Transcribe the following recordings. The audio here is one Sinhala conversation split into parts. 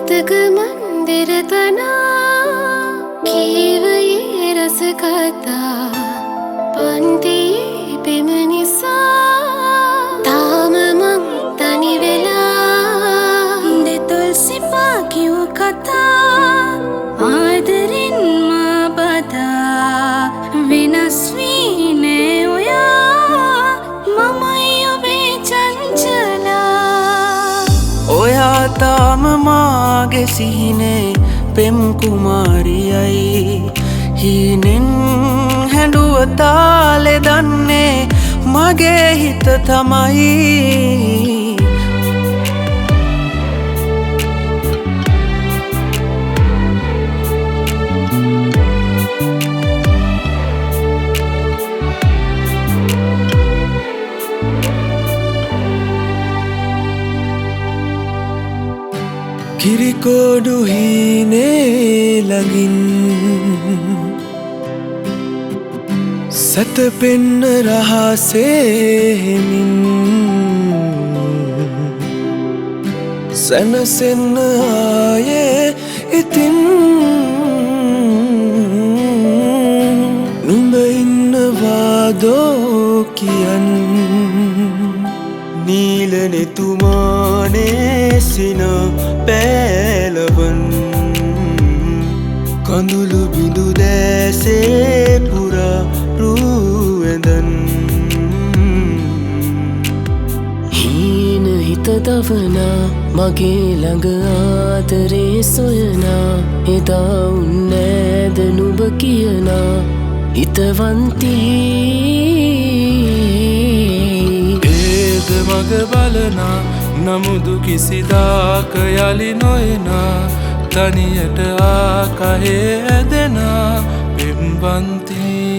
अमतक मंदिर तना कीवये रस कथा पंती पेमनिसा ताम मंग तनी वेला दे तुलसी पाक्यों कथा आदरिन माँ बता विनस्वीने ओया ममयो बे चंचला ओया ताम मागे सीने पेम कुमारियයි හිනෙන් හැඬුව තාලේ දන්නේ මගේ හිත තමයි කිරිකොඩු හීනේ ළඟින් සැතපෙන්න රහසේ හෙමින් සැනසෙන්න ආයේ ඉතින් නුඹ ඉන්නවාදෝ කියන් නීල නෙතුමානේ සින පෑලවන් කඳුළු බිඳු දැසේ පුරා රුවෙදන් හීන හිත දවනා මගේ ළඟ ආදරේ සොයනා එදා උන්නෑද නුඹ කියනා හිතවන්තී ඒද මග බලනා නමුදු කිසිදාක යලි නොයනා තනියට ආකහේ ඇදෙනා පෙම්වන්තී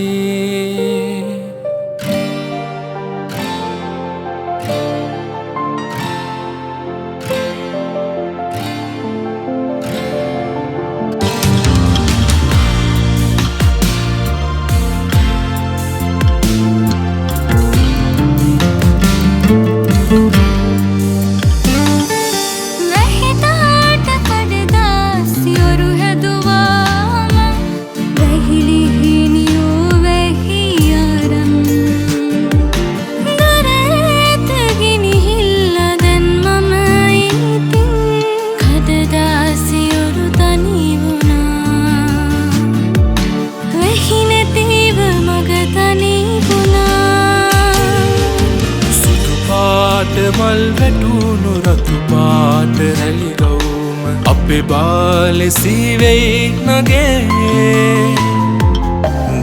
මල් වැටුණු රතු පාට රැලි ගවුම අපේ බාලෙ සීවෙයි නගේ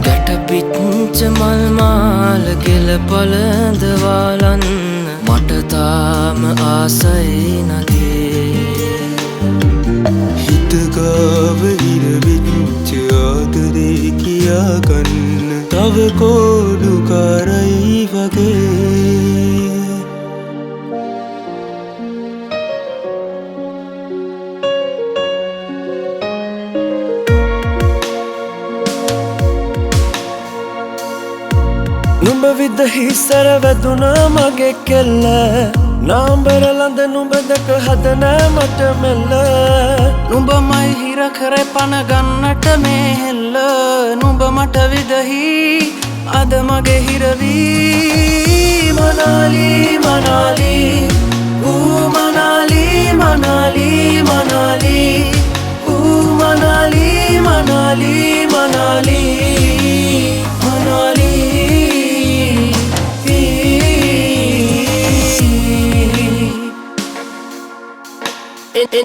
ගැටපිච්ච මල් මාල කෙල පළඳවාලන්න මට තාම ආසයි නගේ හිතගාව හිරවිච්ච ආදරේ කියාගන්න තව කෝඩු කරයි වගේ නුඹ විදහි සරවැදුනා මගේ කෙල්ල නාම්බර ළඳ නුඹ දැක හදන මට මෙල්ල නුඹමයි හිර කරේ පන ගන්නට මේ හෙල්ල නුඹ මට විදහි අද මගේ හිරවී මනාලි මනාලි ඌ මනාලි මනාලි මනාලි ඌ මනාලි මනාලි මනාලි මනාලි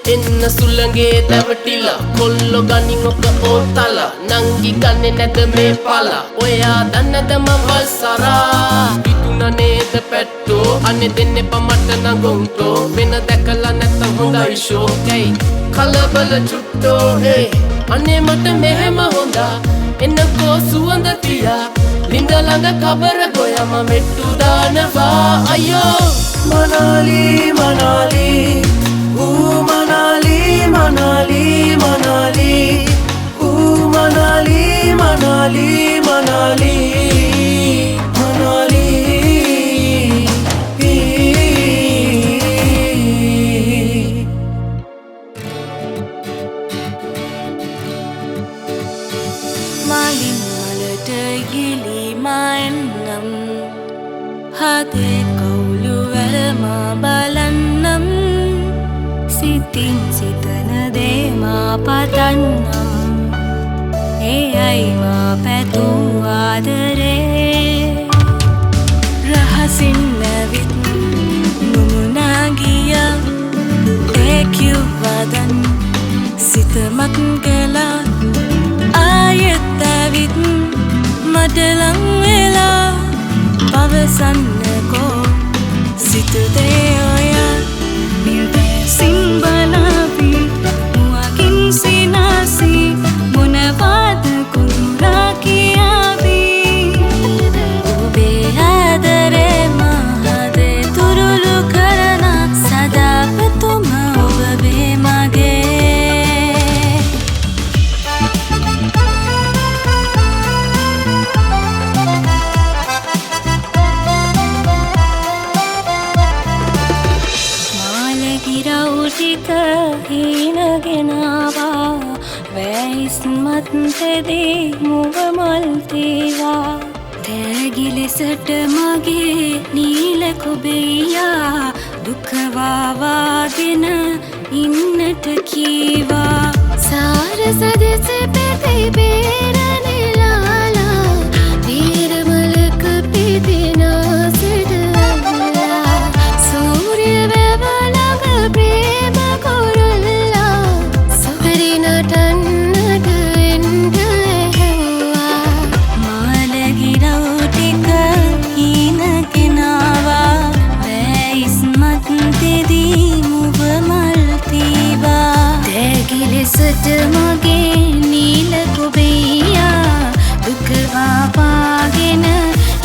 එන්න සුළඟේ දැවටිලා කොල්ලො ගනින් ඔක ඕතලා නංගි ගන්නේ නැද මේ පලා ඔයා දන්නද මවල් සරා පිටුන නේද පැට්ටෝ අනේ දෙන්නේ පමට නගොන්ටෝ වෙන දැකලා නැත හොඳයි ෂෝ hey කලබල චුට්ටෝ hey අනේ මට මෙහෙම හොඳා එන්නකෝ සුවඳ තියා ලිඳ ළඟ කබර ගොයම මෙට්ටු දානවා අයියෝ මනාලි මනාලි ඌ මනාලි මනාලි මනාලි ඌ මනාලි මනාලි මනාලි මනාලි හිතින් සිතන දේ මා පතන්නම් ඒ අයි මා පැතුම් ආදරේ රහසින් නැවිත් නුමුණා ගියා ඒ කිව්වදන් සිතමත් කළා ආයෙත් ඇවිත් මට ලං වෙලා පවසන්නකෝ සිතේ ඔයා නිල්පැසින් බලාපි මුවකින් සිනාසි මොනවාද කුරුරා කියාවි ඔබේ ආදරේ මහදේ තුරුළු කරන සදාපතුම ඔබේ මගේ ටික හීනගෙනවා වැයිස් මත්තේදී මුව මල් තීවා තෑගි ලෙසට මගේ නීල කොබෙයා දුක වාවාගෙන ඉන්නට කීවා සාර සදෙස පෙති බේරනෙලාලා වීරමලක පිදිනා සිටලා සූර්ය වැවලක ප්‍රේම කොරල්ලා සොහරි නටන්නට එන්ඩ ඇහැව්වා මාලගිරව් ටික හීනගෙනවා වැයිස් මත්තේදී මුව මල් තීවා තෑගි ලෙසට මගේ නීල කොබෙයා දුක වාපාගෙන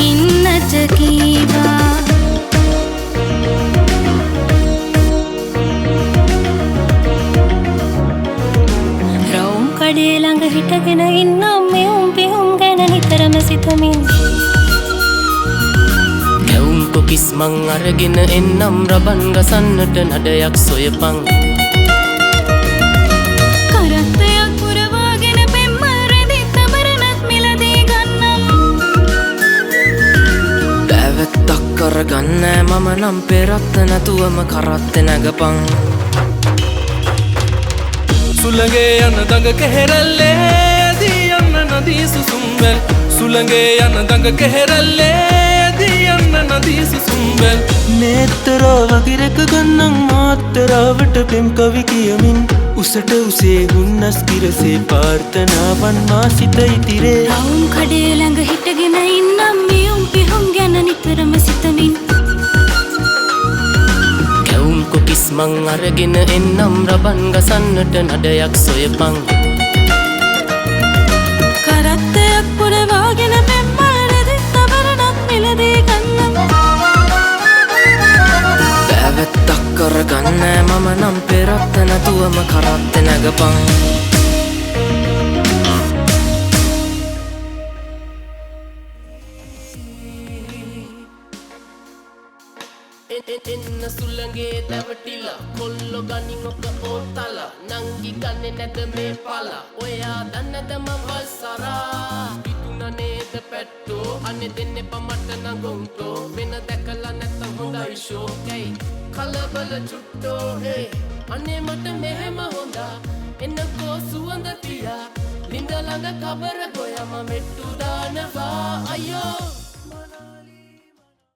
ඉන්නට කීවා කඩේ ළඟ හිටගෙන ඉන්නම් මෙවුම් පිහුම් ගැන නිතරම සිතමින් ගැවුම් කොකිස් මං අරගෙන එන්නම් රබන් ගසන්නට නඩයක් සොයපන් කරත්තයක් පුරවාගෙන පෙම්ම රැඳි තමරනත් මිලදී ගන්නම් පැවැත්තක් කරගන්නෑ මම නම් පෙරත්ත නැතුවම කරත්ත නැගපන් සුළඟේ යන දඟ කෙහෙරල්ලේ ඇදී යන්න නදී සුසුම්වැල් සුළඟේ යන දඟ කෙහෙරල්ලේ ඇදී යන්න නදී සුසුම්වැල් නේතරා වගිරක ගන්නම් මාතරාවට පෙම් කවි කියමින් උසට උසේ හුන්නස් කිරසේ පාර්ථනාවන් මා සිත ඉතිරේ රවුම් කඩේ ළඟ හිටගෙන ඉන්නම් මියුම් පිහුම් ගැන නිතරම සිතමින් කොකිස් මං අරගෙන එන්නම් රබන් ගසන්නට නඩයක් සොයපන් කරත්තයක් පුරවාගෙන පෙම්මරදි තවරනක් මිලදී ගන්නම් පැවැත්තක් කරගන්නෑ මම නම් පෙරත්ත නැතුවම කරත්ත නැගපන් එන්න සුළඟේ දැවටිලා කොල්ලො ගනින් ඔක ඕතලා නංගි ගන්නෙ නැද මේ පලා ඔයා දන්නද මම සරා පිටුන නේද පැට්ටෝ අනේ දෙන්නේ පමට නගොන්ටෝ වෙන දැකලා නැත හොඳයි ෂෝකයි කලබල චුට්ටෝ හේ අනේ මට මෙහෙම හොඳා එන්නකෝ සුවඳ තියා ලිඳ ළඟ කබර ගොයම මෙට්ටු දානවා අයියෝ